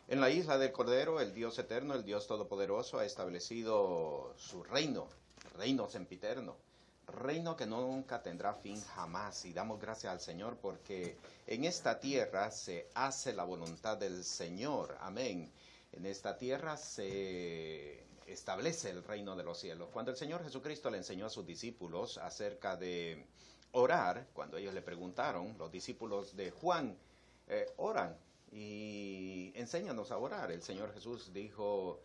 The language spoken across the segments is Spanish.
En la isla del Cordero, el Dios eterno, el Dios todopoderoso, ha establecido su reino, reino sempiterno, reino que nunca tendrá fin jamás. Y damos gracias al Señor porque en esta tierra se hace la voluntad del Señor. Amén. En esta tierra se establece el reino de los cielos. Cuando el Señor Jesucristo le enseñó a sus discípulos acerca de orar, cuando ellos le preguntaron, los discípulos de Juan, oran y enséñanos a orar. El Señor Jesús dijo,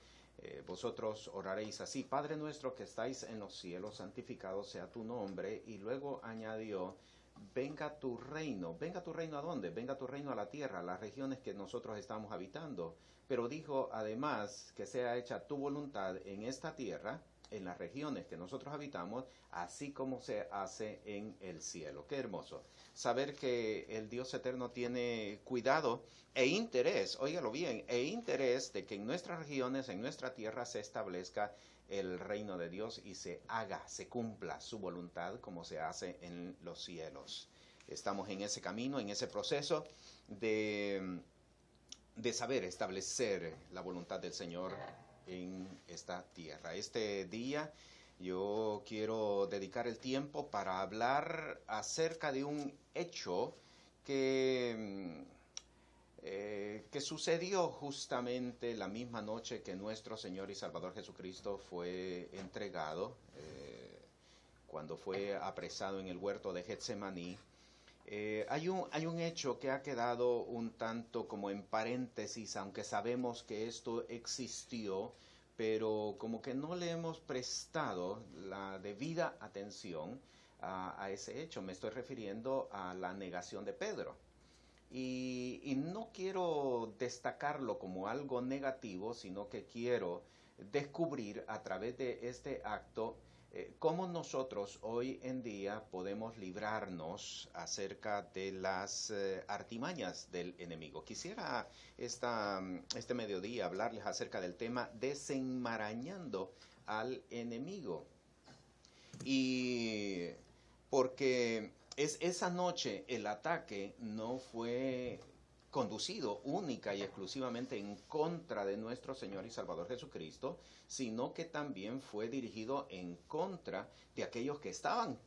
vosotros oraréis así: Padre nuestro que estáis en los cielos, santificado sea tu nombre. Y luego añadió, venga tu reino. ¿Venga tu reino a dónde? Venga tu reino a la tierra, a las regiones que nosotros estamos habitando. Pero dijo además que sea hecha tu voluntad en esta tierra, en las regiones que nosotros habitamos, así como se hace en el cielo. Qué hermoso saber que el Dios eterno tiene cuidado e interés, óigalo bien, e interés de que en nuestras regiones, en nuestra tierra, se establezca el reino de Dios y se haga, se cumpla su voluntad como se hace en los cielos. Estamos en ese camino, en ese proceso de saber establecer la voluntad del Señor en esta tierra. Este día yo quiero dedicar el tiempo para hablar acerca de un hecho que sucedió justamente la misma noche que nuestro Señor y Salvador Jesucristo fue entregado, cuando fue apresado en el huerto de Getsemaní. Hay un hecho que ha quedado un tanto como en paréntesis, aunque sabemos que esto existió, pero como que no le hemos prestado la debida atención a ese hecho. Me estoy refiriendo a la negación de Pedro. Y no quiero destacarlo como algo negativo, sino que quiero descubrir a través de este acto cómo nosotros hoy en día podemos librarnos acerca de las artimañas del enemigo. Quisiera este mediodía hablarles acerca del tema desenmarañando al enemigo. Y porque esa noche el ataque no fue conducido única y exclusivamente en contra de nuestro Señor y Salvador Jesucristo, sino que también fue dirigido en contra de aquellos que estaban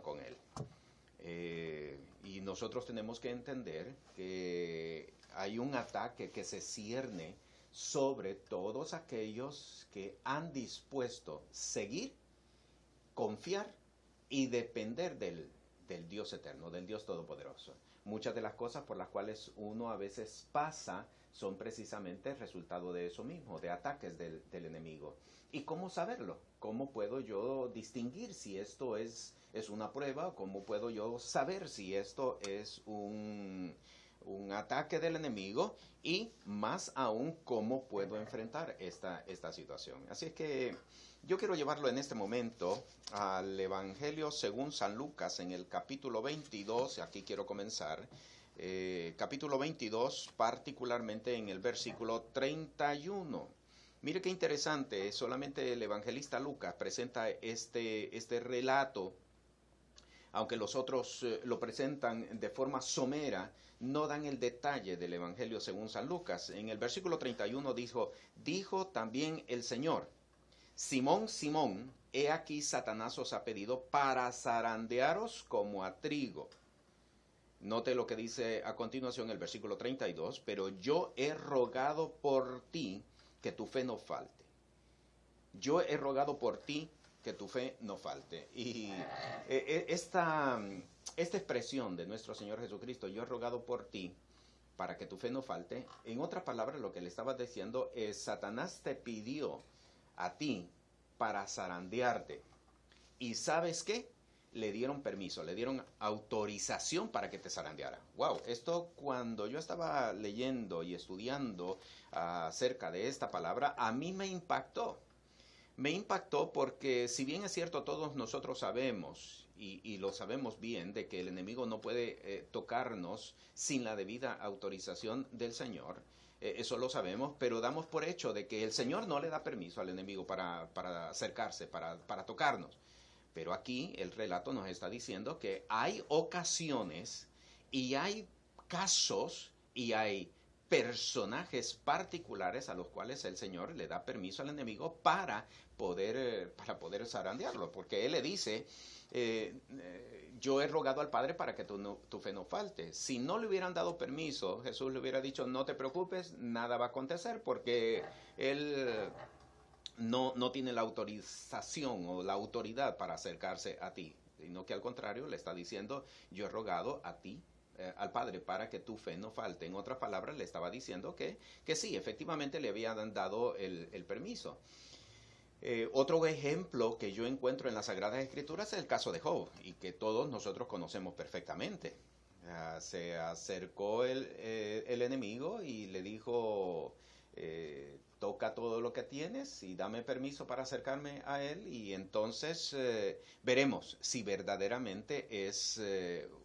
con Él. Y nosotros tenemos que entender que hay un ataque que se cierne sobre todos aquellos que han dispuesto seguir, confiar y depender del Dios eterno, del Dios todopoderoso. Muchas de las cosas por las cuales uno a veces pasa son precisamente resultado de eso mismo, de ataques del enemigo. ¿Y cómo saberlo? ¿Cómo puedo yo distinguir si esto es una prueba? ¿Cómo puedo yo saber si esto es un ataque del enemigo? Y más aún, ¿cómo puedo enfrentar esta situación? Así es que yo quiero llevarlo en este momento al Evangelio según San Lucas, en el capítulo 22, aquí quiero comenzar, capítulo 22, particularmente en el versículo 31. Mire qué interesante, solamente el evangelista Lucas presenta este relato, aunque los otros lo presentan de forma somera, no dan el detalle del Evangelio según San Lucas. En el versículo 31 dijo también el Señor: Simón, Simón, he aquí Satanás os ha pedido para zarandearos como a trigo. Note lo que dice a continuación el versículo 32, pero yo he rogado por ti que tu fe no falte. Yo he rogado por ti que tu fe no falte. Y esta expresión de nuestro Señor Jesucristo, yo he rogado por ti para que tu fe no falte, en otras palabras lo que le estaba diciendo es: Satanás te pidió a ti para zarandearte. ¿Y sabes qué? Le dieron permiso, le dieron autorización para que te zarandeara. Wow, esto cuando yo estaba leyendo y estudiando acerca de esta palabra, a mí me impactó. Me impactó porque, si bien es cierto, todos nosotros sabemos, y lo sabemos bien, de que el enemigo no puede tocarnos sin la debida autorización del Señor, eso lo sabemos, pero damos por hecho de que el Señor no le da permiso al enemigo para acercarse, para tocarnos. Pero aquí el relato nos está diciendo que hay ocasiones y hay casos y hay personajes particulares a los cuales el Señor le da permiso al enemigo para poder zarandearlo, porque Él le dice, yo he rogado al Padre para que tu fe no falte. Si no le hubieran dado permiso, Jesús le hubiera dicho, no te preocupes, nada va a acontecer, porque Él no tiene la autorización o la autoridad para acercarse a ti, sino que al contrario le está diciendo, yo he rogado a ti, al Padre, para que tu fe no falte. En otras palabras, le estaba diciendo que sí, efectivamente le habían dado el permiso. Otro ejemplo que yo encuentro en las Sagradas Escrituras es el caso de Job, y que todos nosotros conocemos perfectamente. Se acercó el enemigo y le dijo, toca todo lo que tienes y dame permiso para acercarme a él, y entonces veremos si verdaderamente es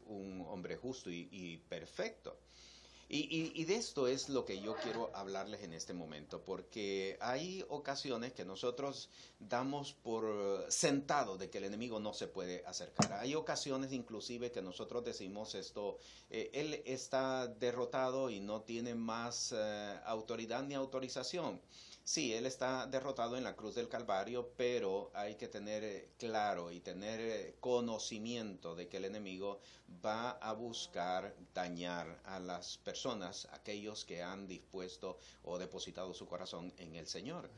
un hombre justo y perfecto. Y de esto es lo que yo quiero hablarles en este momento, porque hay ocasiones que nosotros damos por sentado de que el enemigo no se puede acercar. Hay ocasiones inclusive que nosotros decimos esto, él está derrotado y no tiene más autoridad ni autorización. Sí, él está derrotado en la cruz del Calvario, pero hay que tener claro y tener conocimiento de que el enemigo va a buscar dañar a las personas, aquellos que han dispuesto o depositado su corazón en el Señor.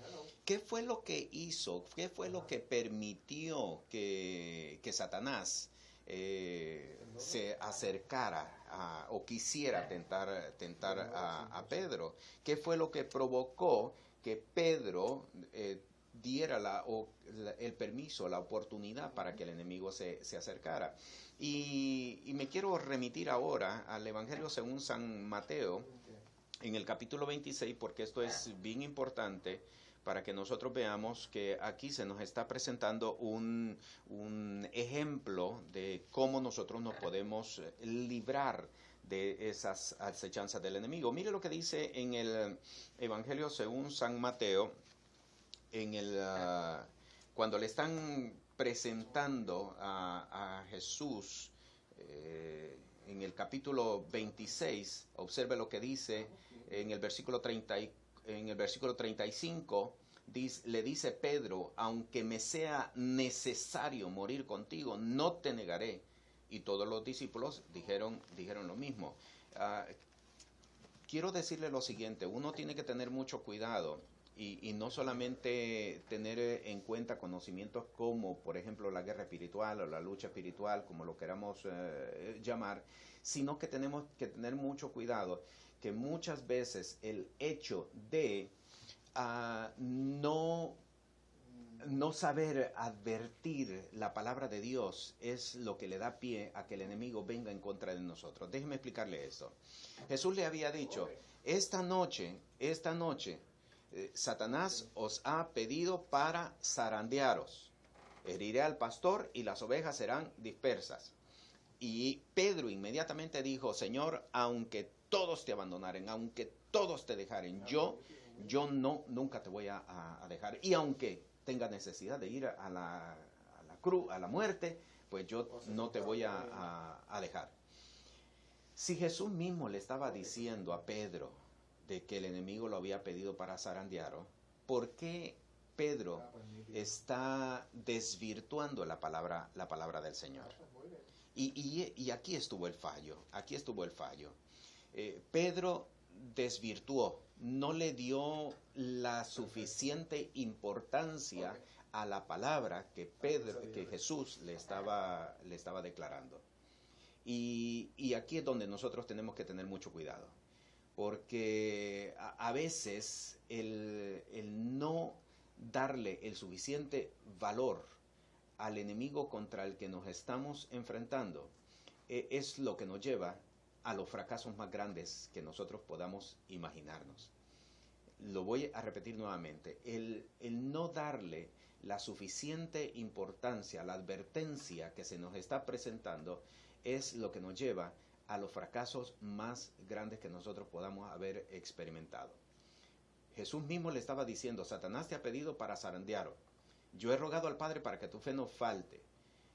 ¿Qué fue lo que hizo? ¿Qué fue lo que permitió que Satanás se acercara o quisiera tentar a Pedro? ¿Qué fue lo que provocó que Pedro diera el permiso, la oportunidad para que el enemigo se acercara? Y me quiero remitir ahora al Evangelio según San Mateo, en el capítulo 26, porque esto es bien importante para que nosotros veamos que aquí se nos está presentando un ejemplo de cómo nosotros nos podemos librar de esas acechanzas del enemigo. Mire lo que dice en el Evangelio según San Mateo, cuando le están presentando a Jesús en el capítulo 26, observe lo que dice en el versículo 35, le dice Pedro, aunque me sea necesario morir contigo, no te negaré. Y todos los discípulos dijeron lo mismo. Quiero decirle lo siguiente, uno tiene que tener mucho cuidado y no solamente tener en cuenta conocimientos como, por ejemplo, la guerra espiritual o la lucha espiritual, como lo queramos llamar, sino que tenemos que tener mucho cuidado, que muchas veces el hecho de no saber advertir la palabra de Dios es lo que le da pie a que el enemigo venga en contra de nosotros. Déjeme explicarle esto. Jesús le había dicho, esta noche, Satanás os ha pedido para zarandearos. Heriré al pastor y las ovejas serán dispersas. Y Pedro inmediatamente dijo, Señor, aunque todos te abandonaren, aunque todos te dejaren, yo nunca te voy a dejar. Y aunque tenga necesidad de ir a la cruz, a la muerte, pues yo no te voy a dejar. Si Jesús mismo le estaba diciendo a Pedro de que el enemigo lo había pedido para zarandearlo, ¿por qué Pedro está desvirtuando la palabra del Señor? Y aquí estuvo el fallo, Pedro desvirtuó, no le dio la suficiente importancia a la palabra que Jesús le estaba declarando. Y aquí es donde nosotros tenemos que tener mucho cuidado, porque a veces el no darle el suficiente valor al enemigo contra el que nos estamos enfrentando es lo que nos lleva a los fracasos más grandes que nosotros podamos imaginarnos. Lo voy a repetir nuevamente, el no darle la suficiente importancia, la advertencia que se nos está presentando es lo que nos lleva a los fracasos más grandes que nosotros podamos haber experimentado. Jesús mismo le estaba diciendo, Satanás te ha pedido para zarandearlo. Yo he rogado al Padre para que tu fe no falte.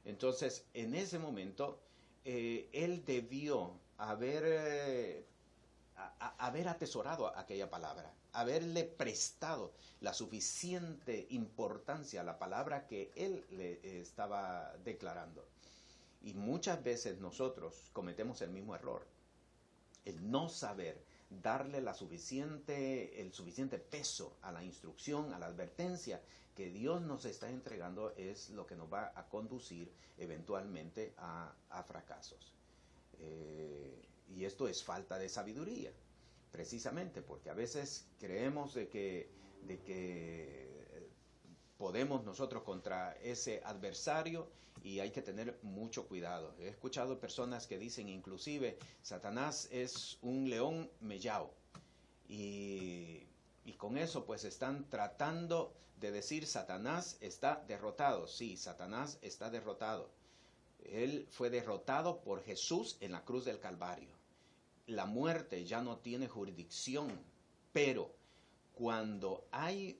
Entonces, en ese momento, él debió haber haber atesorado aquella palabra, haberle prestado la suficiente importancia a la palabra que él le estaba declarando. Y muchas veces nosotros cometemos el mismo error, el no saber darle el suficiente peso a la instrucción, a la advertencia que Dios nos está entregando, es lo que nos va a conducir eventualmente a fracasos. Y esto es falta de sabiduría, precisamente porque a veces creemos de que podemos nosotros contra ese adversario, y hay que tener mucho cuidado. He escuchado personas que dicen inclusive Satanás es un león mellao, y con eso pues están tratando de decir Satanás está derrotado. Sí, Satanás está derrotado. Él fue derrotado por Jesús en la cruz del Calvario. La muerte ya no tiene jurisdicción, pero cuando hay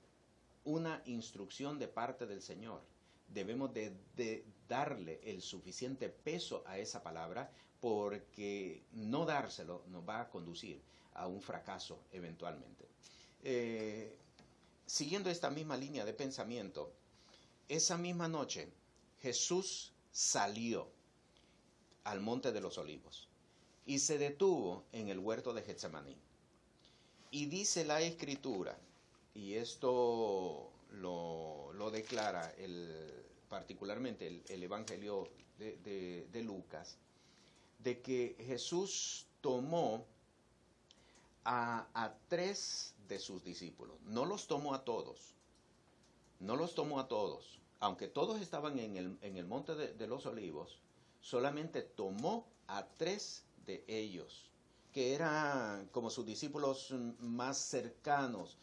una instrucción de parte del Señor, debemos de darle el suficiente peso a esa palabra, porque no dárselo nos va a conducir a un fracaso eventualmente. Siguiendo esta misma línea de pensamiento, esa misma noche Jesús salió al Monte de los Olivos y se detuvo en el huerto de Getsemaní. Y dice la Escritura, y esto lo declara particularmente el Evangelio de Lucas, de que Jesús tomó a 3 de sus discípulos. No los tomó a todos, aunque todos estaban en el Monte de los Olivos. Solamente tomó a 3 de ellos, que eran como sus discípulos más cercanos,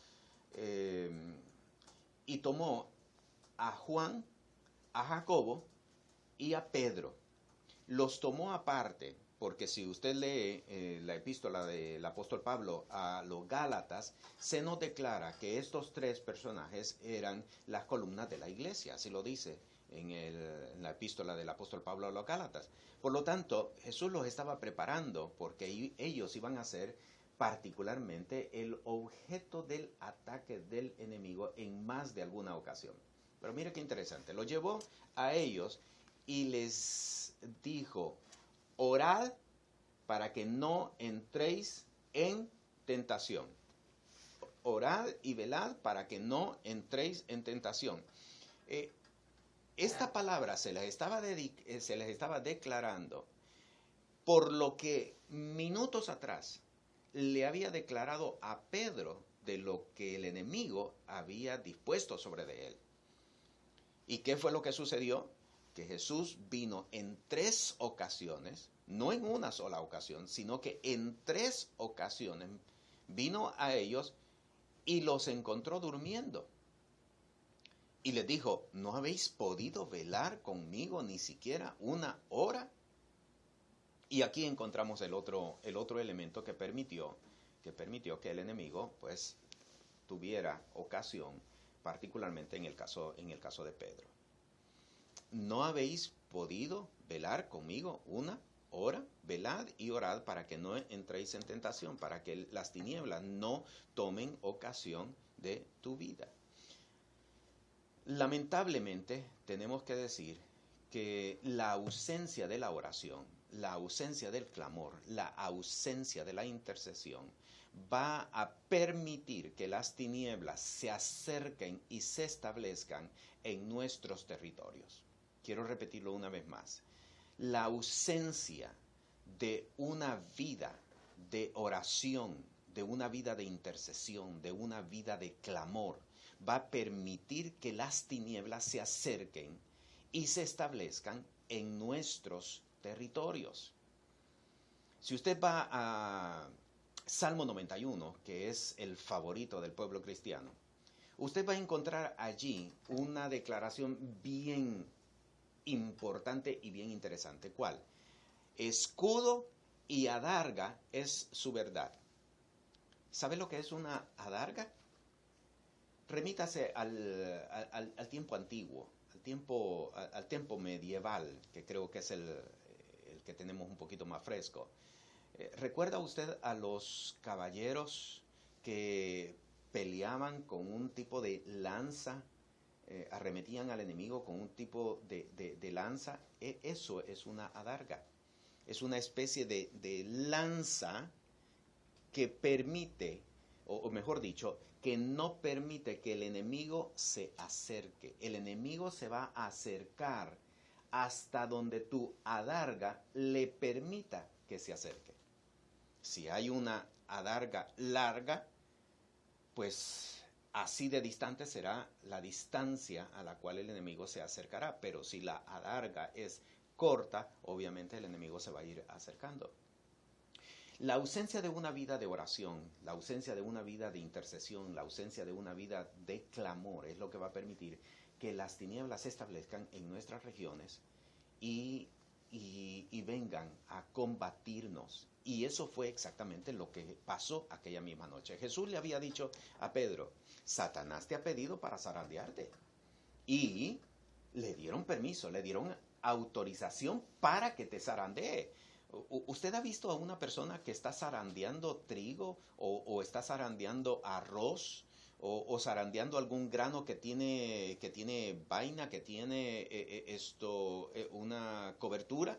y tomó a Juan, a Jacobo y a Pedro. Los tomó aparte, porque si usted lee la epístola del apóstol Pablo a los Gálatas, se nos declara que estos 3 personajes eran las columnas de la iglesia, así lo dice en la epístola del apóstol Pablo a los Gálatas. Por lo tanto, Jesús los estaba preparando porque ellos iban a ser particularmente el objeto del ataque del enemigo en más de alguna ocasión. Pero mire qué interesante, lo llevó a ellos y les dijo: orad para que no entréis en tentación. Orad y velad para que no entréis en tentación. Esta palabra se les estaba declarando por lo que minutos atrás le había declarado a Pedro de lo que el enemigo había dispuesto sobre de él. ¿Y qué fue lo que sucedió? Que Jesús vino en 3 ocasiones, no en una sola ocasión, sino que en 3 ocasiones vino a ellos y los encontró durmiendo. Y les dijo: ¿no habéis podido velar conmigo ni siquiera una hora? Y aquí encontramos el otro elemento que permitió que el enemigo pues tuviera ocasión, particularmente en el caso de Pedro. ¿No habéis podido velar conmigo una hora? Velad y orad para que no entréis en tentación, para que las tinieblas no tomen ocasión de tu vida. Lamentablemente tenemos que decir que la ausencia de la oración, la ausencia del clamor, la ausencia de la intercesión va a permitir que las tinieblas se acerquen y se establezcan en nuestros territorios. Quiero repetirlo una vez más. La ausencia de una vida de oración, de una vida de intercesión, de una vida de clamor, va a permitir que las tinieblas se acerquen y se establezcan en nuestros territorios. Si usted va a Salmo 91, que es el favorito del pueblo cristiano, usted va a encontrar allí una declaración bien importante y bien interesante. ¿Cuál? Escudo y adarga es su verdad. ¿Sabe lo que es una adarga? Remítase al tiempo antiguo, al tiempo medieval, que creo que es el que tenemos un poquito más fresco. ¿Recuerda usted a los caballeros que peleaban con un tipo de lanza, arremetían al enemigo con un tipo de lanza? Eso es una adarga. Es una especie de lanza que permite, o mejor dicho, que no permite que el enemigo se acerque. El enemigo se va a acercar hasta donde tu adarga le permita que se acerque. Si hay una adarga larga, pues así de distante será la distancia a la cual el enemigo se acercará. Pero si la adarga es corta, obviamente el enemigo se va a ir acercando. La ausencia de una vida de oración, la ausencia de una vida de intercesión, la ausencia de una vida de clamor es lo que va a permitir que las tinieblas se establezcan en nuestras regiones y vengan a combatirnos. Y eso fue exactamente lo que pasó aquella misma noche. Jesús le había dicho a Pedro, Satanás te ha pedido para zarandearte. Y le dieron permiso, le dieron autorización para que te zarandee. ¿Usted ha visto a una persona que está zarandeando trigo o está zarandeando arroz o zarandeando algún grano que tiene vaina, que tiene una cobertura?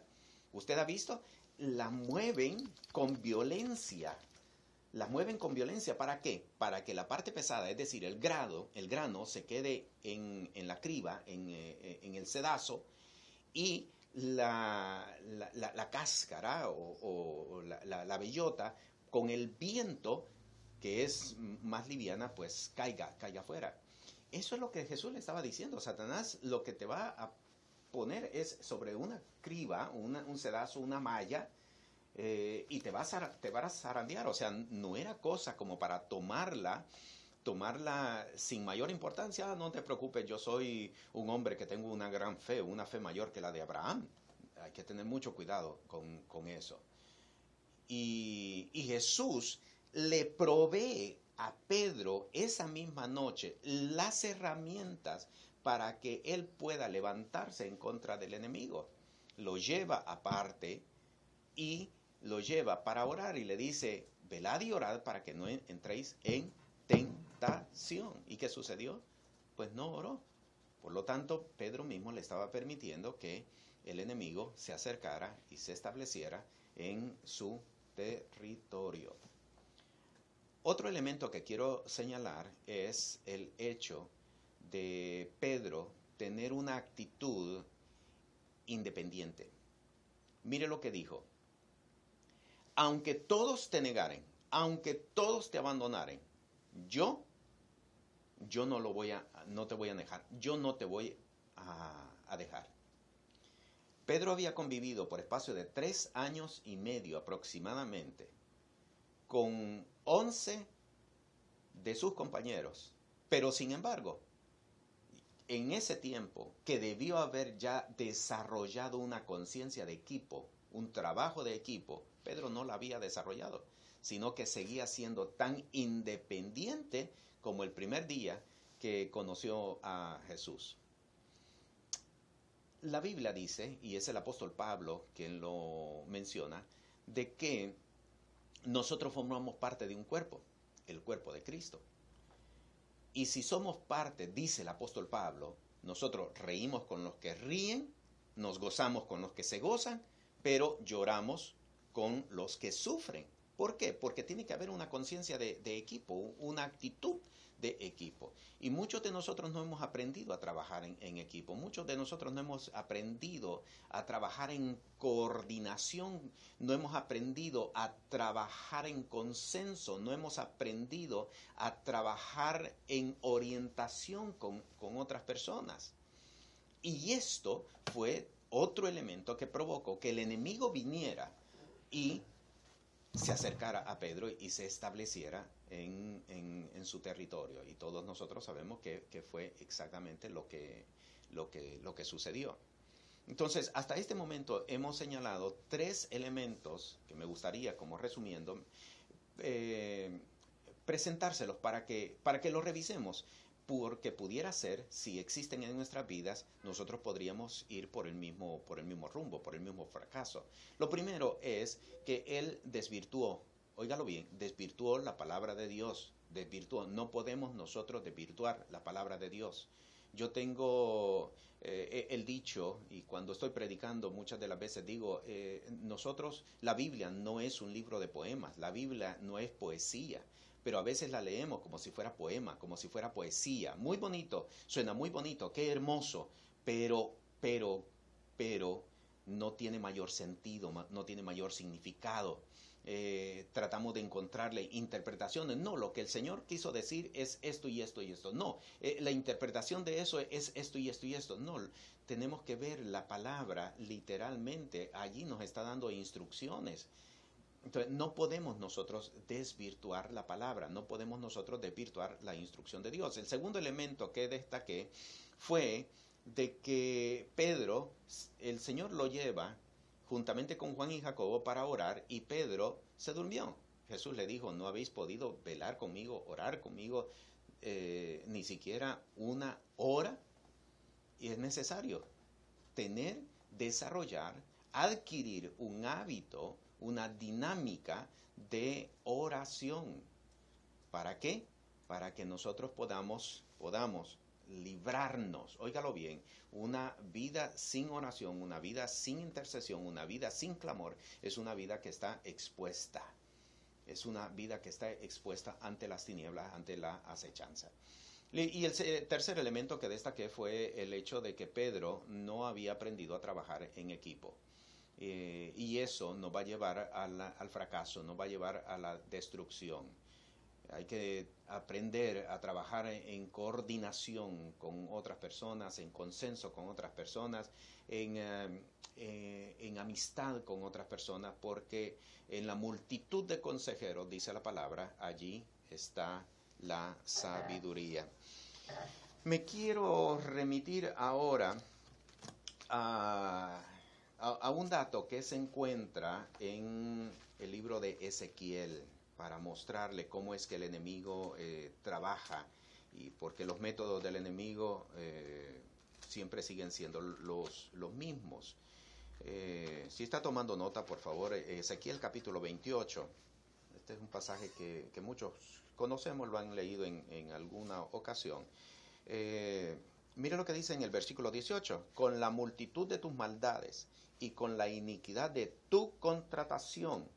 ¿Usted ha visto? La mueven con violencia. La mueven con violencia. ¿Para qué? Para que la parte pesada, es decir, el grano se quede en la criba, en el sedazo, y la cáscara o la bellota, con el viento, que es más liviana, pues caiga afuera. Eso es lo que Jesús le estaba diciendo. Satanás lo que te va a poner es sobre una criba, un sedazo, una malla, y te va a zarandear. O sea, no era cosa como para tomarla sin mayor importancia. No te preocupes, yo soy un hombre que tengo una gran fe, una fe mayor que la de Abraham. Hay que tener mucho cuidado con eso. Y Jesús le provee a Pedro esa misma noche las herramientas para que él pueda levantarse en contra del enemigo. Lo lleva aparte y lo lleva para orar y le dice, velad y orad para que no entréis en tentación. ¿Y qué sucedió? Pues no oró. Por lo tanto, Pedro mismo le estaba permitiendo que el enemigo se acercara y se estableciera en su territorio. Otro elemento que quiero señalar es el hecho de Pedro tener una actitud independiente. Mire lo que dijo. Aunque todos te negaren, aunque todos te abandonaren, yo no te voy a dejar, yo no te voy a dejar. Pedro había convivido por espacio de 3 años y medio aproximadamente con 11 de sus compañeros, pero sin embargo, en ese tiempo que debió haber ya desarrollado una conciencia de equipo, un trabajo de equipo, Pedro no la había desarrollado, sino que seguía siendo tan independiente como el primer día que conoció a Jesús. La Biblia dice, y es el apóstol Pablo quien lo menciona, de que nosotros formamos parte de un cuerpo, el cuerpo de Cristo. Y si somos parte, dice el apóstol Pablo, nosotros reímos con los que ríen, nos gozamos con los que se gozan, pero lloramos con los que sufren. ¿Por qué? Porque tiene que haber una conciencia de equipo, una actitud de equipo. Y muchos de nosotros no hemos aprendido a trabajar en equipo. Muchos de nosotros no hemos aprendido a trabajar en coordinación. No hemos aprendido a trabajar en consenso. No hemos aprendido a trabajar en orientación con otras personas. Y esto fue otro elemento que provocó que el enemigo viniera y se acercara a Pedro y se estableciera en su territorio. Y todos nosotros sabemos que fue exactamente lo que sucedió. Entonces, hasta este momento hemos señalado 3 elementos que me gustaría, como resumiendo, presentárselos para que los revisemos. porque pudiera ser, si existen en nuestras vidas, nosotros podríamos ir por el mismo rumbo, por el mismo fracaso. Lo primero es que él desvirtuó, óigalo bien, desvirtuó la palabra de Dios, desvirtuó. No podemos nosotros desvirtuar la palabra de Dios. Yo tengo el dicho, y cuando estoy predicando muchas de las veces digo, nosotros, la Biblia no es un libro de poemas, la Biblia no es poesía, pero a veces la leemos como si fuera poema, como si fuera poesía. Muy bonito, suena muy bonito, qué hermoso, pero no tiene mayor sentido, no tiene mayor significado. Tratamos de encontrarle interpretaciones. No, lo que el Señor quiso decir es esto y esto y esto. No, la interpretación de eso es esto y esto y esto. No, tenemos que ver la palabra literalmente. Allí nos está dando instrucciones. Entonces, no podemos nosotros desvirtuar la palabra, no podemos nosotros desvirtuar la instrucción de Dios. El segundo elemento que destaqué fue de que Pedro, el Señor lo lleva juntamente con Juan y Jacobo para orar y Pedro se durmió. Jesús le dijo, no habéis podido velar conmigo, orar conmigo ni siquiera una hora. Y es necesario desarrollar, adquirir un hábito, una dinámica de oración. ¿Para qué? Para que nosotros podamos librarnos, óigalo bien, una vida sin oración, una vida sin intercesión, una vida sin clamor, es una vida que está expuesta. Es una vida que está expuesta ante las tinieblas, ante la acechanza. Y el tercer elemento que destaqué fue el hecho de que Pedro no había aprendido a trabajar en equipo. Y eso nos va a llevar al fracaso, nos va a llevar a la destrucción. Hay que aprender a trabajar en coordinación con otras personas, en consenso con otras personas, en amistad con otras personas, porque en la multitud de consejeros, dice la palabra, allí está la sabiduría. Me quiero remitir ahora a un dato que se encuentra en el libro de Ezequiel para mostrarle cómo es que el enemigo trabaja y porque los métodos del enemigo siempre siguen siendo los mismos. Si está tomando nota, por favor, Ezequiel capítulo 28. Este es un pasaje que muchos conocemos, lo han leído en alguna ocasión. Mire lo que dice en el versículo 18. Con la multitud de tus maldades y con la iniquidad de tu contratación,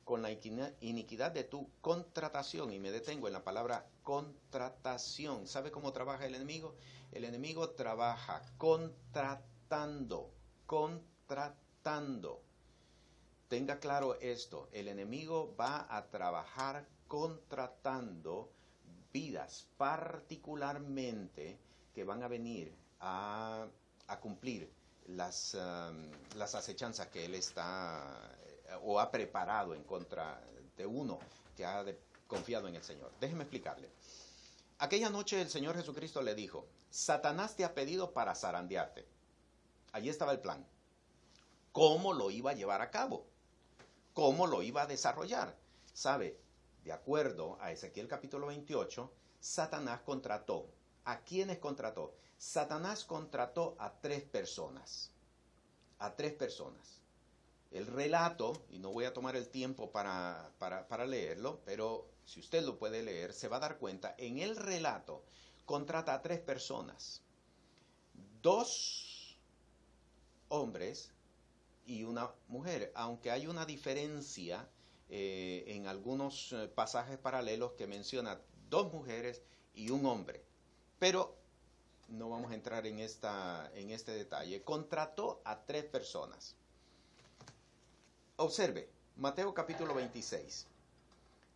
con la iniquidad de tu contratación, y me detengo en la palabra contratación. ¿Sabe cómo trabaja el enemigo? El enemigo trabaja contratando. Tenga claro esto, el enemigo va a trabajar contratando vidas particularmente que van a venir a cumplir las acechanzas que él está o ha preparado en contra de uno que ha confiado en el Señor. Déjeme explicarle. Aquella noche el Señor Jesucristo le dijo, Satanás te ha pedido para zarandearte. Allí estaba el plan. ¿Cómo lo iba a llevar a cabo? ¿Cómo lo iba a desarrollar? ¿Sabe? De acuerdo a Ezequiel capítulo 28, Satanás contrató. ¿A quiénes contrató? Satanás contrató a 3 personas. A 3 personas. El relato, y no voy a tomar el tiempo para leerlo, pero si usted lo puede leer, se va a dar cuenta, en el relato contrata a 3 personas. 2 hombres y una mujer, aunque hay una diferencia en algunos pasajes paralelos que menciona 2 mujeres y un hombre. Pero no vamos a entrar en este detalle. Contrató a 3 personas. Observe, Mateo capítulo 26,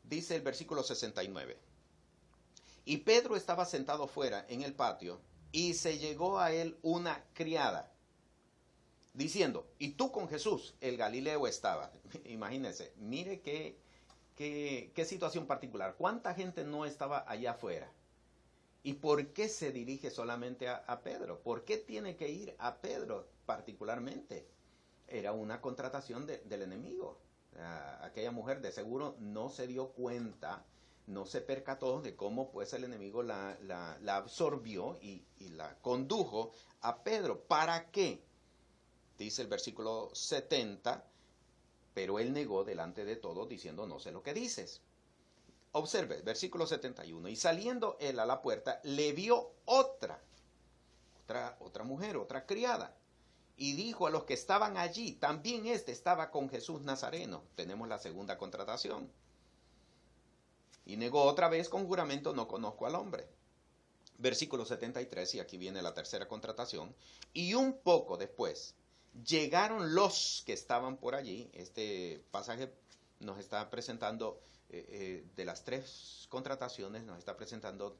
dice el versículo 69. Y Pedro estaba sentado fuera en el patio y se llegó a él una criada, diciendo, y tú con Jesús, el Galileo estaba. Imagínense, mire qué situación particular. ¿Cuánta gente no estaba allá afuera? ¿Y por qué se dirige solamente a Pedro? ¿Por qué tiene que ir a Pedro particularmente? Era una contratación del enemigo. Aquella mujer de seguro no se dio cuenta no se percató de cómo pues el enemigo la absorbió y la condujo a Pedro. ¿Para qué? Dice el versículo 70, pero él negó delante de todos diciendo, no sé lo que dices. Observe, versículo 71, y saliendo él a la puerta, le vio otra mujer, otra criada, y dijo a los que estaban allí, también este estaba con Jesús Nazareno. Tenemos la segunda contratación. Y negó otra vez con juramento, no conozco al hombre. Versículo 73, y aquí viene la tercera contratación. Y un poco después, llegaron los que estaban por allí. Este pasaje nos está presentando, de las tres contrataciones, nos está presentando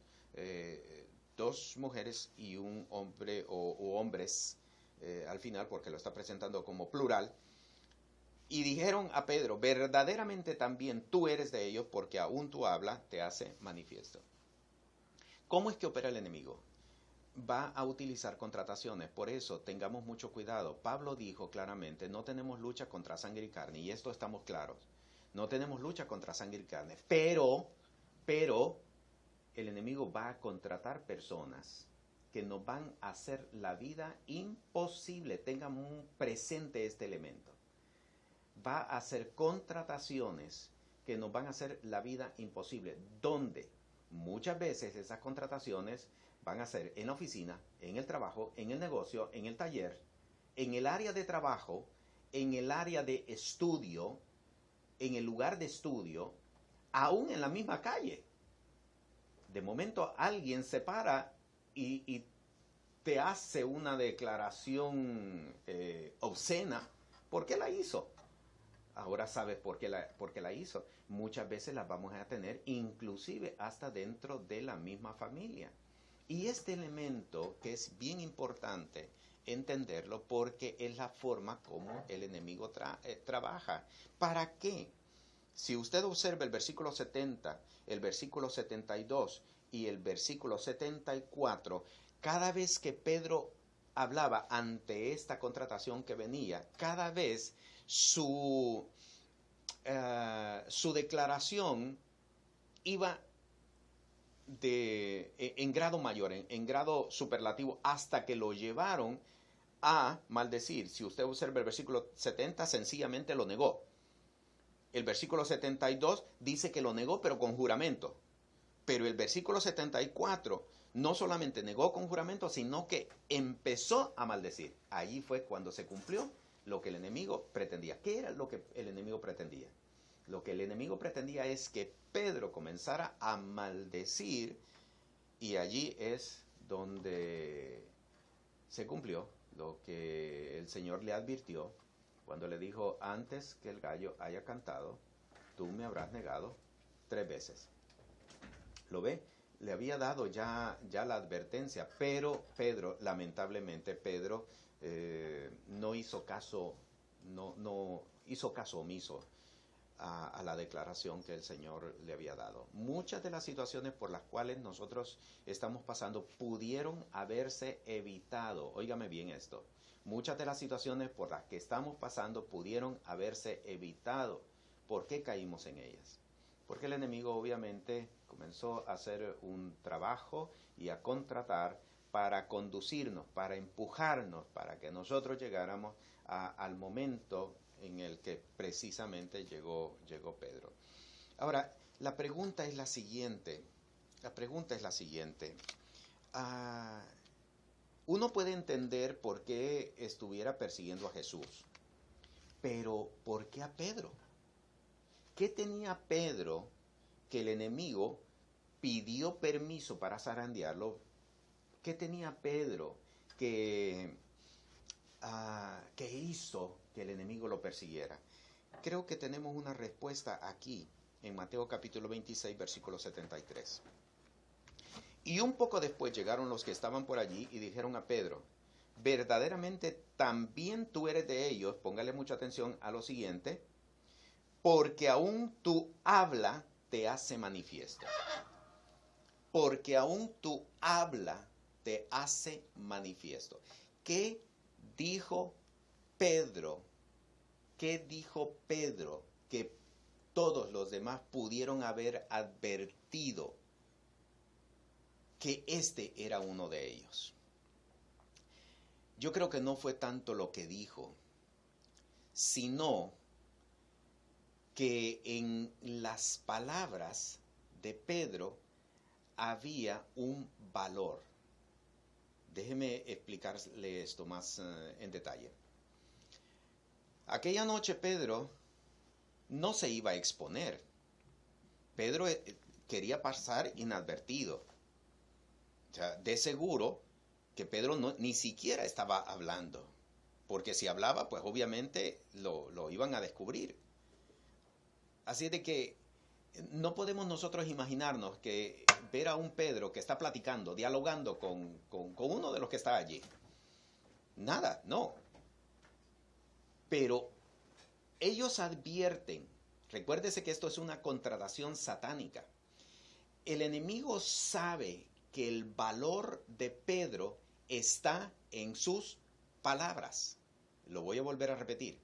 dos mujeres y un hombre o hombres al final, porque lo está presentando como plural. Y dijeron a Pedro, verdaderamente también tú eres de ellos, porque aún tu habla te hace manifiesto. ¿Cómo es que opera el enemigo? Va a utilizar contrataciones, por eso tengamos mucho cuidado. Pablo dijo claramente, no tenemos lucha contra sangre y carne, y esto estamos claros. No tenemos lucha contra sangre y carne, pero el enemigo va a contratar personas que nos van a hacer la vida imposible. Tengan muy presente este elemento. Va a hacer contrataciones que nos van a hacer la vida imposible, donde muchas veces esas contrataciones van a ser en la oficina, en el trabajo, en el negocio, en el taller, en el área de trabajo, en el área de estudio, en el lugar de estudio, aún en la misma calle. De momento alguien se para y te hace una declaración obscena. ¿Por qué la hizo? Ahora sabes por qué la hizo. Muchas veces las vamos a tener inclusive hasta dentro de la misma familia. Y este elemento que es bien importante entenderlo, porque es la forma como el enemigo trabaja. ¿Para qué? Si usted observa el versículo 70, el versículo 72 y el versículo 74, cada vez que Pedro hablaba ante esta contratación que venía, cada vez su declaración iba en grado mayor, en grado superlativo, hasta que lo llevaron a maldecir. Si usted observa el versículo 70, sencillamente lo negó. El versículo 72 dice que lo negó, pero con juramento. Pero el versículo 74 no solamente negó con juramento, sino que empezó a maldecir. Allí fue cuando se cumplió lo que el enemigo pretendía. ¿Qué era lo que el enemigo pretendía? Lo que el enemigo pretendía es que Pedro comenzara a maldecir, y allí es donde se cumplió lo que el Señor le advirtió cuando le dijo, antes que el gallo haya cantado, tú me habrás negado 3 veces. ¿Lo ve? Le había dado ya la advertencia, pero Pedro, lamentablemente, no hizo caso, no hizo caso omiso a la declaración que el Señor le había dado. Muchas de las situaciones por las cuales nosotros estamos pasando pudieron haberse evitado. Óigame bien esto. Muchas de las situaciones por las que estamos pasando pudieron haberse evitado. ¿Por qué caímos en ellas? Porque el enemigo obviamente comenzó a hacer un trabajo y a contratar para conducirnos, para empujarnos, para que nosotros llegáramos al momento en el que precisamente llegó Pedro. Ahora, la pregunta es la siguiente. Uno puede entender por qué estuviera persiguiendo a Jesús, pero ¿por qué a Pedro? ¿Qué tenía Pedro que el enemigo pidió permiso para zarandearlo? ¿Qué tenía Pedro que hizo que el enemigo lo persiguiera? Creo que tenemos una respuesta aquí en Mateo capítulo 26, versículo 73. Y un poco después llegaron los que estaban por allí y dijeron a Pedro, verdaderamente también tú eres de ellos. Póngale mucha atención a lo siguiente, porque aún tu habla te hace manifiesto. Porque aún tu habla te hace manifiesto. ¿Qué dijo Pedro? ¿Qué dijo Pedro que todos los demás pudieron haber advertido que este era uno de ellos. Yo creo que no fue tanto lo que dijo, sino que en las palabras de Pedro había un valor. Déjeme explicarle esto más en detalle. Aquella noche Pedro no se iba a exponer. Pedro quería pasar inadvertido. O sea, de seguro que Pedro ni siquiera estaba hablando, porque si hablaba, pues obviamente lo iban a descubrir. Así de que no podemos nosotros imaginarnos que ver a un Pedro que está platicando, dialogando con uno de los que está allí. Nada, no. Pero ellos advierten, recuérdese que esto es una contradicción satánica. El enemigo sabe que el valor de Pedro está en sus palabras. Lo voy a volver a repetir.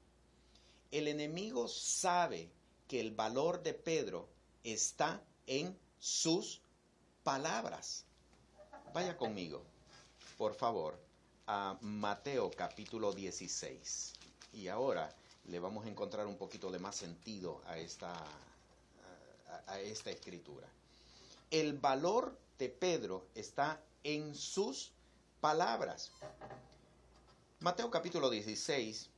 El enemigo sabe que el valor de Pedro está en sus palabras. Vaya conmigo, por favor, a Mateo capítulo 16. Y ahora le vamos a encontrar un poquito de más sentido a esta escritura. El valor de Pedro está en sus palabras. Mateo capítulo 16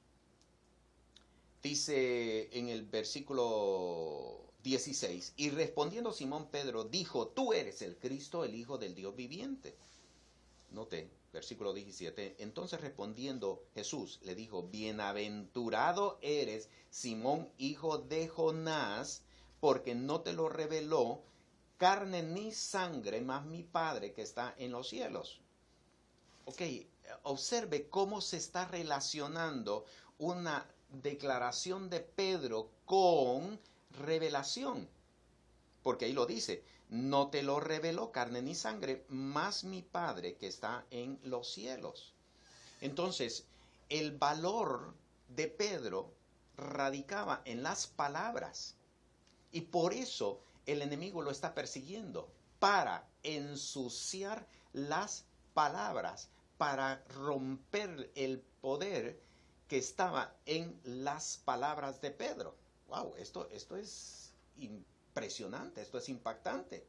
dice en el versículo 16, y respondiendo Simón Pedro dijo, tú eres el Cristo, el Hijo del Dios viviente. Note, versículo 17, entonces respondiendo Jesús le dijo, bienaventurado eres Simón, hijo de Jonás, porque no te lo reveló carne ni sangre, mas mi Padre que está en los cielos. Ok, observe cómo se está relacionando una declaración de Pedro con revelación. Porque ahí lo dice, no te lo reveló carne ni sangre, mas mi Padre que está en los cielos. Entonces, el valor de Pedro radicaba en las palabras. Y por eso el enemigo lo está persiguiendo, para ensuciar las palabras, para romper el poder que estaba en las palabras de Pedro. Wow, esto es impresionante, esto es impactante.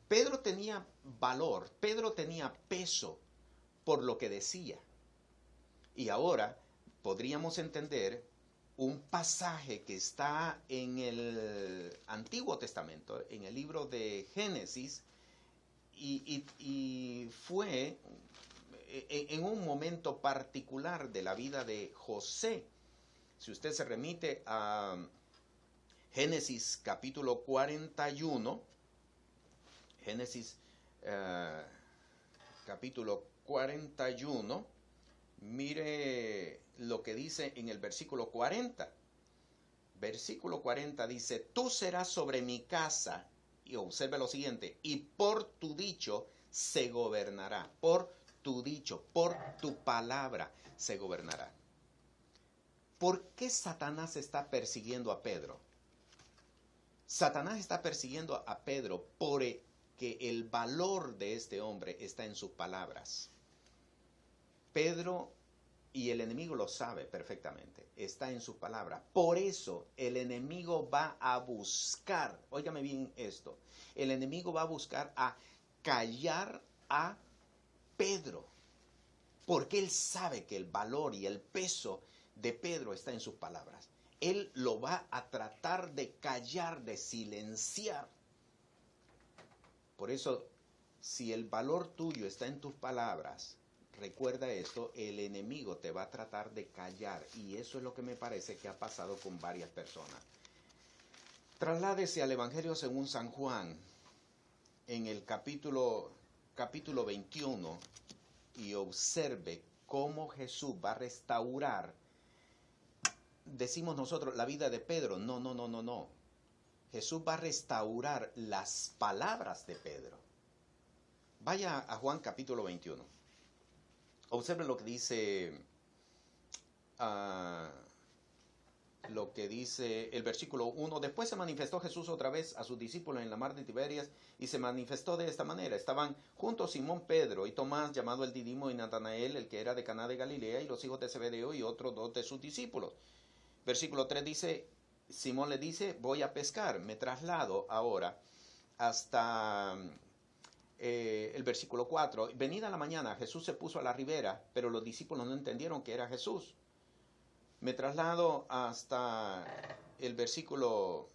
Pedro tenía valor, Pedro tenía peso por lo que decía. Y ahora podríamos entender un pasaje que está en el Antiguo Testamento, en el libro de Génesis, y fue en un momento particular de la vida de José. Si usted se remite a Génesis capítulo 41, Génesis capítulo 41, mire lo que dice en el versículo 40. Versículo 40 dice, tú serás sobre mi casa, y observe lo siguiente, y por tu dicho se gobernará, por tu dicho, por tu palabra se gobernará. ¿Por qué Satanás está persiguiendo a Pedro? Satanás está persiguiendo a Pedro porque el valor de este hombre está en sus palabras. Pedro, y el enemigo lo sabe perfectamente, está en sus palabras. Por eso el enemigo va a buscar, óigame bien esto, el enemigo va a buscar a callar a Pedro, porque él sabe que el valor y el peso de Pedro está en sus palabras. Él lo va a tratar de callar, de silenciar. Por eso, si el valor tuyo está en tus palabras, recuerda esto, el enemigo te va a tratar de callar. Y eso es lo que me parece que ha pasado con varias personas. Trasládese al Evangelio según San Juan, en el capítulo 21, y observe cómo Jesús va a restaurar, decimos nosotros, la vida de Pedro. No. Jesús va a restaurar las palabras de Pedro. Vaya a Juan capítulo 21. Observen lo que dice lo que dice el versículo 1. Después se manifestó Jesús otra vez a sus discípulos en la mar de Tiberias y se manifestó de esta manera. Estaban juntos Simón Pedro y Tomás, llamado el Didimo, y Natanael, el que era de Caná de Galilea, y los hijos de Zebedeo y otros dos de sus discípulos. Versículo 3 dice, Simón le dice, voy a pescar, me traslado ahora hasta el versículo 4. Venida la mañana, Jesús se puso a la ribera, pero los discípulos no entendieron que era Jesús. Me traslado hasta el versículo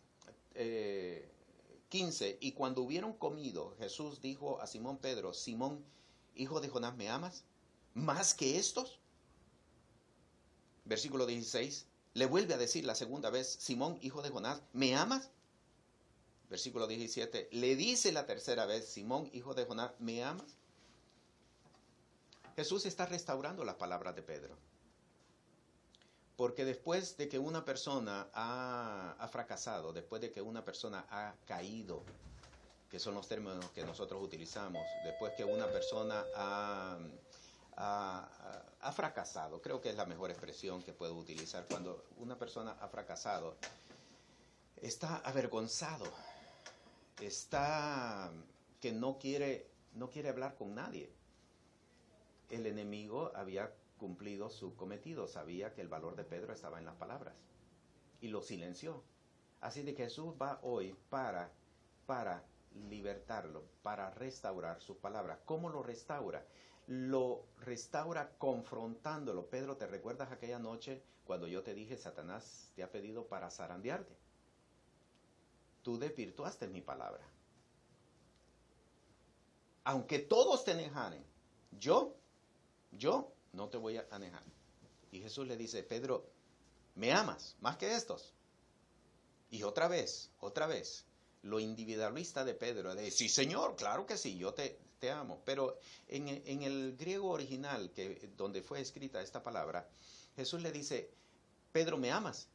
15. Y cuando hubieron comido, Jesús dijo a Simón Pedro, Simón, hijo de Jonás, ¿me amas más que estos? Versículo 16. Le vuelve a decir la segunda vez, Simón, hijo de Jonás, ¿me amas? Versículo 17. Le dice la tercera vez, Simón, hijo de Jonás, ¿me amas? Jesús está restaurando las palabras de Pedro. Porque después de que una persona ha fracasado, después de que una persona ha caído, que son los términos que nosotros utilizamos, después que una persona ha fracasado, creo que es la mejor expresión que puedo utilizar, cuando una persona ha fracasado, está avergonzado, está que no quiere hablar con nadie. El enemigo había cumplido su cometido, sabía que el valor de Pedro estaba en las palabras y lo silenció. Así de que Jesús va hoy para libertarlo, para restaurar sus palabras. ¿Cómo lo restaura? Lo restaura confrontándolo. Pedro, ¿te recuerdas aquella noche cuando yo te dije, Satanás te ha pedido para zarandearte? Tú desvirtuaste mi palabra. Aunque todos te nejaren, yo no te voy a negar. Y Jesús le dice, Pedro, ¿me amas más que estos? Y otra vez, lo individualista de Pedro, de sí, Señor, claro que sí, yo te amo. Pero en el griego original, donde fue escrita esta palabra, Jesús le dice, Pedro, ¿me amas?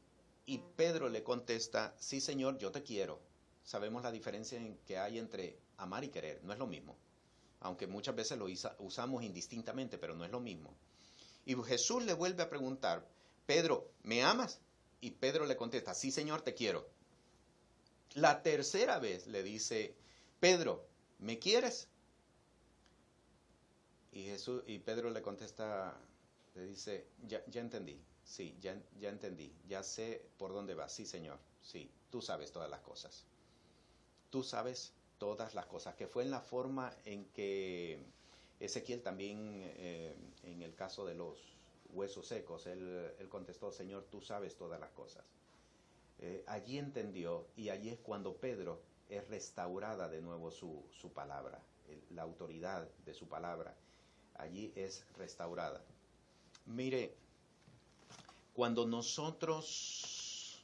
Y Pedro le contesta, sí, Señor, yo te quiero. Sabemos la diferencia que hay entre amar y querer, no es lo mismo. Aunque muchas veces lo usamos indistintamente, pero no es lo mismo. Y Jesús le vuelve a preguntar, Pedro, ¿me amas? Y Pedro le contesta, sí, Señor, te quiero. La tercera vez le dice, Pedro, ¿me quieres? Y Pedro le contesta, le dice, ya entendí, sí, ya entendí, ya sé por dónde vas, sí, Señor, sí, tú sabes todas las cosas. Tú sabes todas las cosas, que fue en la forma en que Ezequiel también, en el caso de los huesos secos, él contestó, Señor, tú sabes todas las cosas. Allí entendió, y allí es cuando Pedro es restaurada de nuevo su palabra, la autoridad de su palabra, allí es restaurada. Mire, cuando nosotros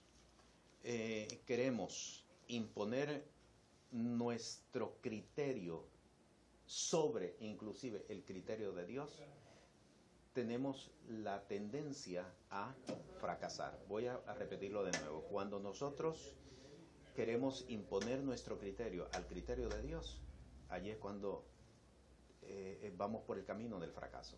queremos imponer nuestro criterio sobre inclusive el criterio de Dios, tenemos la tendencia a fracasar. Voy a repetirlo de nuevo. Cuando nosotros queremos imponer nuestro criterio al criterio de Dios, allí es cuando vamos por el camino del fracaso.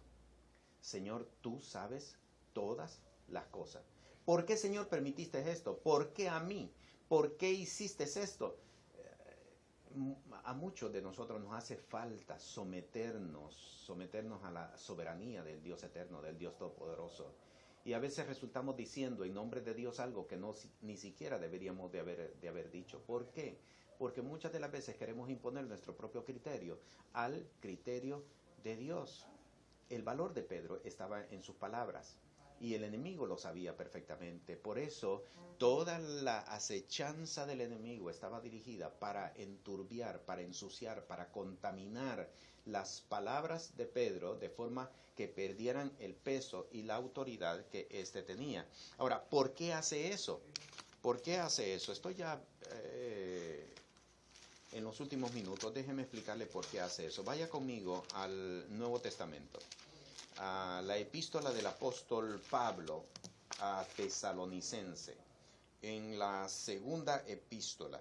Señor, tú sabes todas las cosas. ¿Por qué, Señor, permitiste esto? ¿Por qué a mí? ¿Por qué hiciste esto? A muchos de nosotros nos hace falta someternos a la soberanía del Dios eterno, del Dios todopoderoso. Y a veces resultamos diciendo en nombre de Dios algo que ni siquiera deberíamos de haber dicho. ¿Por qué? Porque muchas de las veces queremos imponer nuestro propio criterio al criterio de Dios. El valor de Pedro estaba en sus palabras. Y el enemigo lo sabía perfectamente. Por eso, toda la acechanza del enemigo estaba dirigida para enturbiar, para ensuciar, para contaminar las palabras de Pedro, de forma que perdieran el peso y la autoridad que éste tenía. Ahora, ¿por qué hace eso? ¿Por qué hace eso? Estoy ya en los últimos minutos. Déjeme explicarle por qué hace eso. Vaya conmigo al Nuevo Testamento. A la epístola del apóstol Pablo a Tesalonicense, en la segunda epístola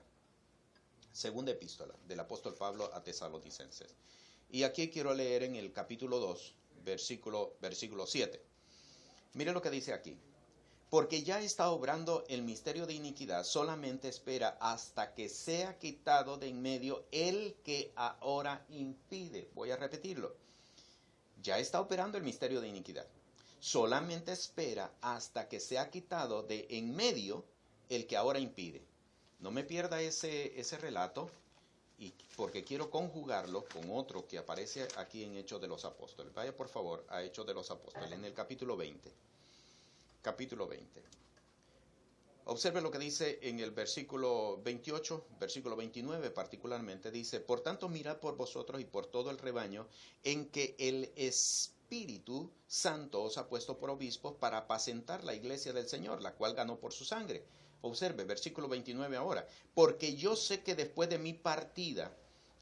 del apóstol Pablo a Tesalonicenses. Y aquí quiero leer en el capítulo 2, versículo 7. Mire lo que dice aquí. Porque ya está obrando el misterio de iniquidad, solamente espera hasta que sea quitado de en medio el que ahora impide. Voy a repetirlo. Ya está operando el misterio de iniquidad. Solamente espera hasta que sea quitado de en medio el que ahora impide. No me pierda ese relato, y porque quiero conjugarlo con otro que aparece aquí en Hechos de los Apóstoles. Vaya por favor a Hechos de los Apóstoles, en el capítulo 20. Capítulo 20. Observe lo que dice en el versículo 28, versículo 29 particularmente. Dice, por tanto mirad por vosotros y por todo el rebaño en que el Espíritu Santo os ha puesto por obispos para apacentar la iglesia del Señor, la cual ganó por su sangre. Observe, versículo 29 ahora. Porque yo sé que después de mi partida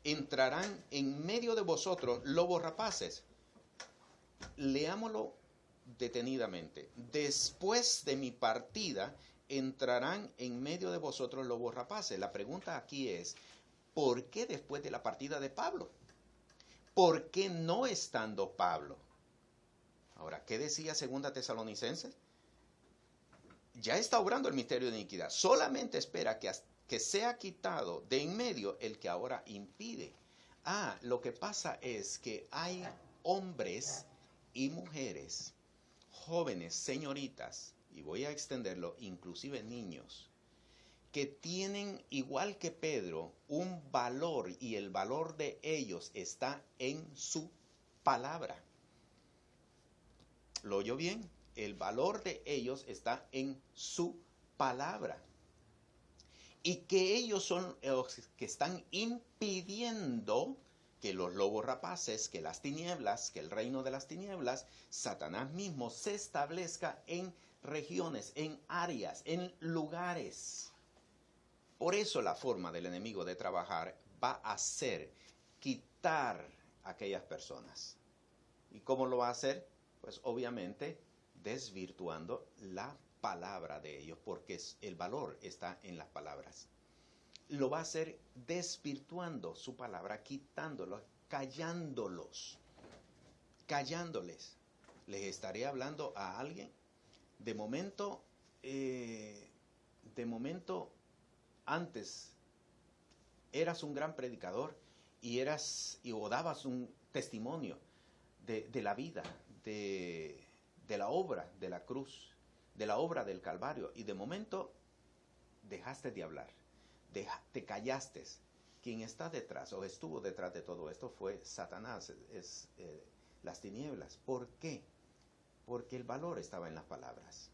entrarán en medio de vosotros lobos rapaces. Leámoslo detenidamente. Después de mi partida entrarán en medio de vosotros lobos rapaces. La pregunta aquí es, ¿por qué después de la partida de Pablo? ¿Por qué no estando Pablo? Ahora, ¿qué decía 2 Tesalonicenses? Ya está obrando el misterio de iniquidad. Solamente espera que sea quitado de en medio el que ahora impide. Lo que pasa es que hay hombres y mujeres, jóvenes, señoritas, y voy a extenderlo, inclusive niños, que tienen, igual que Pedro, un valor, y el valor de ellos está en su palabra. ¿Lo oyó bien? El valor de ellos está en su palabra. Y que ellos son los que están impidiendo que los lobos rapaces, que las tinieblas, que el reino de las tinieblas, Satanás mismo, se establezca en regiones, en áreas, en lugares. Por eso la forma del enemigo de trabajar va a ser quitar a aquellas personas. ¿Y cómo lo va a hacer? Pues obviamente desvirtuando la palabra de ellos, porque el valor está en las palabras. Lo va a hacer desvirtuando su palabra, quitándolos, callándoles. Les estaré hablando a alguien. De momento, antes eras un gran predicador y dabas un testimonio de la vida, de la obra de la cruz, de la obra del Calvario, y de momento dejaste de hablar, te callaste. Quien está detrás o estuvo detrás de todo esto fue Satanás, las tinieblas. ¿Por qué? Porque el valor estaba en las palabras.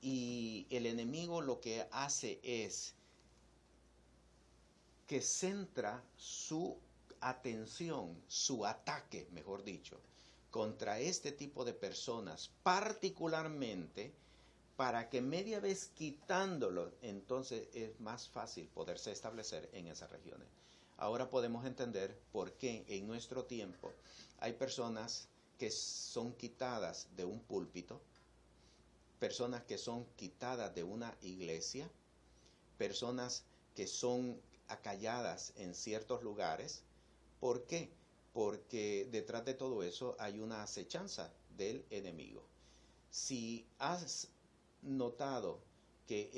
Y el enemigo lo que hace es que centra su atención, su ataque, mejor dicho, contra este tipo de personas, particularmente para que media vez quitándolo, entonces es más fácil poderse establecer en esas regiones. Ahora podemos entender por qué en nuestro tiempo hay personas que son quitadas de un púlpito, personas que son quitadas de una iglesia, personas que son acalladas en ciertos lugares. ¿Por qué? Porque detrás de todo eso hay una acechanza del enemigo. Si has notado que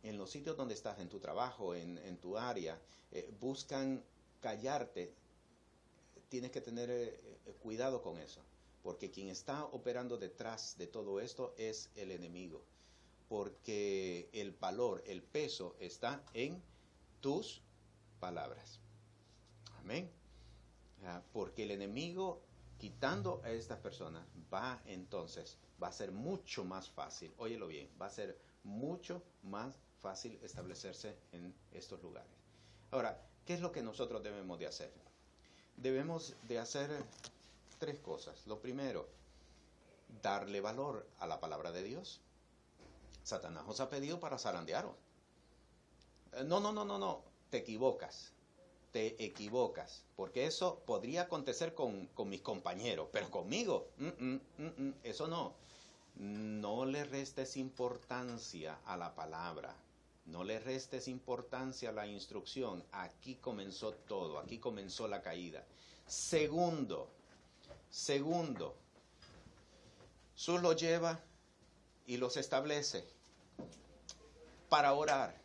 en los sitios donde estás, en tu trabajo, en tu área, buscan callarte, tienes que tener cuidado con eso, porque quien está operando detrás de todo esto es el enemigo, porque el valor, el peso está en tus palabras. Amén. Porque el enemigo, quitando a estas personas, va a ser mucho más fácil, óyelo bien, va a ser mucho más fácil establecerse en estos lugares. Ahora, ¿qué es lo que nosotros debemos de hacer? Debemos de hacer 3 cosas. Lo primero, darle valor a la palabra de Dios. Satanás os ha pedido para zarandearos. No, te equivocas, porque eso podría acontecer con mis compañeros, pero conmigo, eso no. No le restes importancia a la palabra, no le restes importancia a la instrucción. Aquí comenzó todo, aquí comenzó la caída. Segundo, Jesús lo lleva y los establece para orar.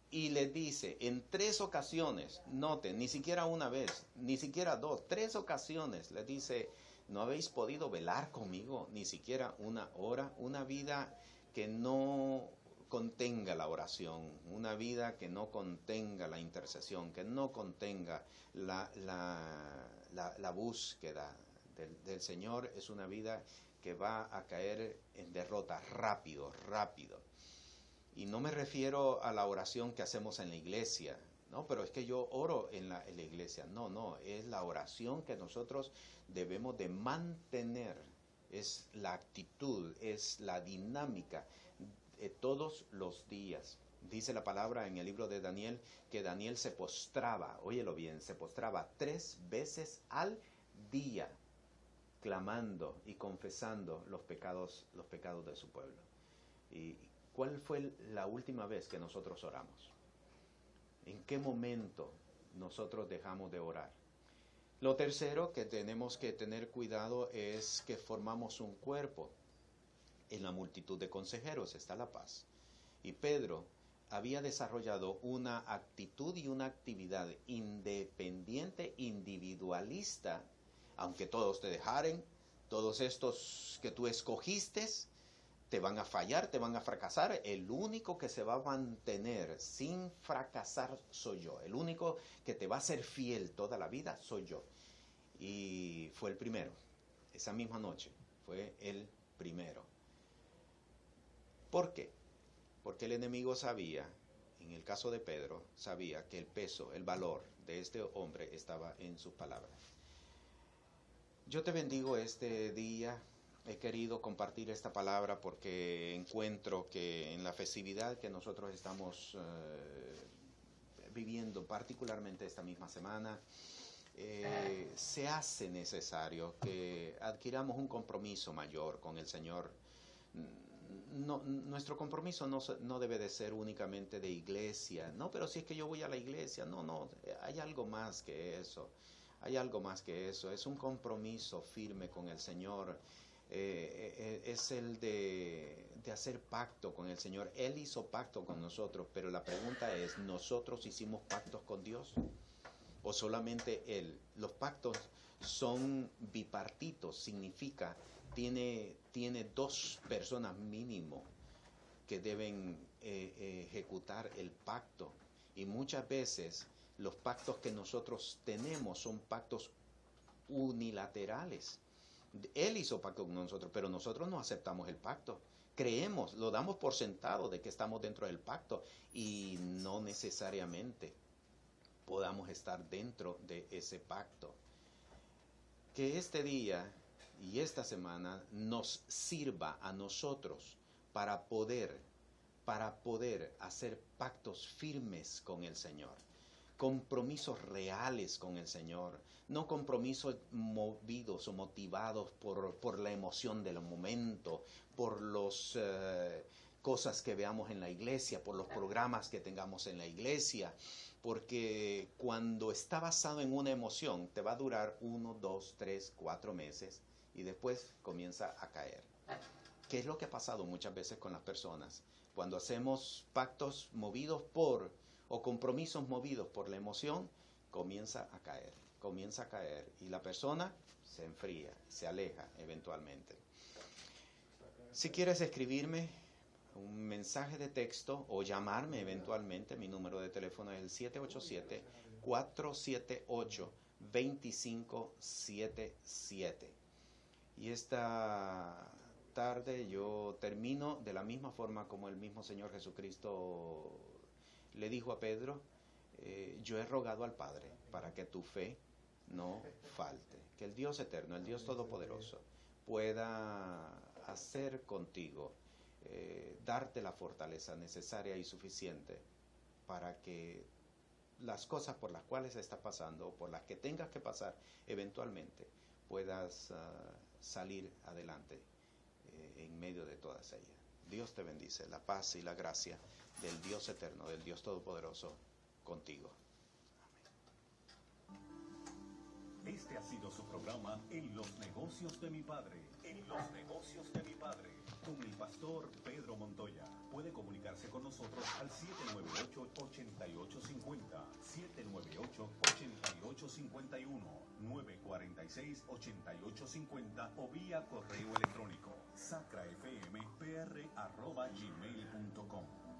Y les dice en 3 ocasiones, noten, ni siquiera una vez, ni siquiera 2, 3 ocasiones, les dice, no habéis podido velar conmigo ni siquiera una hora, una vida que no contenga la oración, una vida que no contenga la intercesión, que no contenga la búsqueda del Señor, es una vida que va a caer en derrota rápido. Y no me refiero a la oración que hacemos en la iglesia, ¿no? Pero es que yo oro en la iglesia. No, es la oración que nosotros debemos de mantener. Es la actitud, es la dinámica todos los días. Dice la palabra en el libro de Daniel que Daniel se postraba, óyelo bien, se postraba 3 veces al día, clamando y confesando los pecados de su pueblo. Y ¿cuál fue la última vez que nosotros oramos? ¿En qué momento nosotros dejamos de orar? Lo tercero que tenemos que tener cuidado es que formamos un cuerpo. En la multitud de consejeros está la paz. Y Pedro había desarrollado una actitud y una actividad independiente, individualista, aunque todos te dejaren, todos estos que tú escogiste, te van a fallar, te van a fracasar. El único que se va a mantener sin fracasar soy yo. El único que te va a ser fiel toda la vida soy yo. Y fue el primero. Esa misma noche fue el primero. ¿Por qué? Porque el enemigo sabía, en el caso de Pedro, sabía que el peso, el valor de este hombre estaba en sus palabras. Yo te bendigo este día. He querido compartir esta palabra porque encuentro que en la festividad que nosotros estamos viviendo, particularmente esta misma semana, se hace necesario que adquiramos un compromiso mayor con el Señor. Nuestro compromiso no debe de ser únicamente de iglesia. No, pero si es que yo voy a la iglesia, no, hay algo más que eso. Hay algo más que eso. Es un compromiso firme con el Señor. Es el de hacer pacto con el Señor. Él hizo pacto con nosotros, pero la pregunta es, ¿nosotros hicimos pactos con Dios? ¿O solamente Él? Los pactos son bipartitos, significa, tiene 2 personas mínimo que deben ejecutar el pacto. Y muchas veces los pactos que nosotros tenemos son pactos unilaterales. Él hizo pacto con nosotros, pero nosotros no aceptamos el pacto. Creemos, lo damos por sentado de que estamos dentro del pacto y no necesariamente podamos estar dentro de ese pacto. Que este día y esta semana nos sirva a nosotros para poder hacer pactos firmes con el Señor. Compromisos reales con el Señor, no compromisos movidos o motivados por la emoción del momento, por las cosas que veamos en la iglesia, por los programas que tengamos en la iglesia, porque cuando está basado en una emoción te va a durar 1, 2, 3, 4 meses y después comienza a caer. ¿Qué es lo que ha pasado muchas veces con las personas? Cuando hacemos pactos movidos o compromisos movidos por la emoción, comienza a caer y la persona se enfría, se aleja eventualmente. Si quieres escribirme un mensaje de texto o llamarme eventualmente, mi número de teléfono es el 787-478-2577. Y esta tarde yo termino de la misma forma como el mismo Señor Jesucristo le dijo a Pedro, yo he rogado al Padre para que tu fe no falte. Que el Dios eterno, el Dios todopoderoso, pueda hacer contigo, darte la fortaleza necesaria y suficiente para que las cosas por las cuales estás pasando o por las que tengas que pasar eventualmente puedas salir adelante en medio de todas ellas. Dios te bendice, la paz y la gracia del Dios eterno, del Dios todopoderoso, contigo. Amén. Este ha sido su programa En los negocios de mi Padre. En los negocios de mi Padre. con el pastor Pedro Montoya. Puede comunicarse con nosotros al 798-8850, 798-8851, 946-8850 o vía correo electrónico sacrafmpr@gmail.com.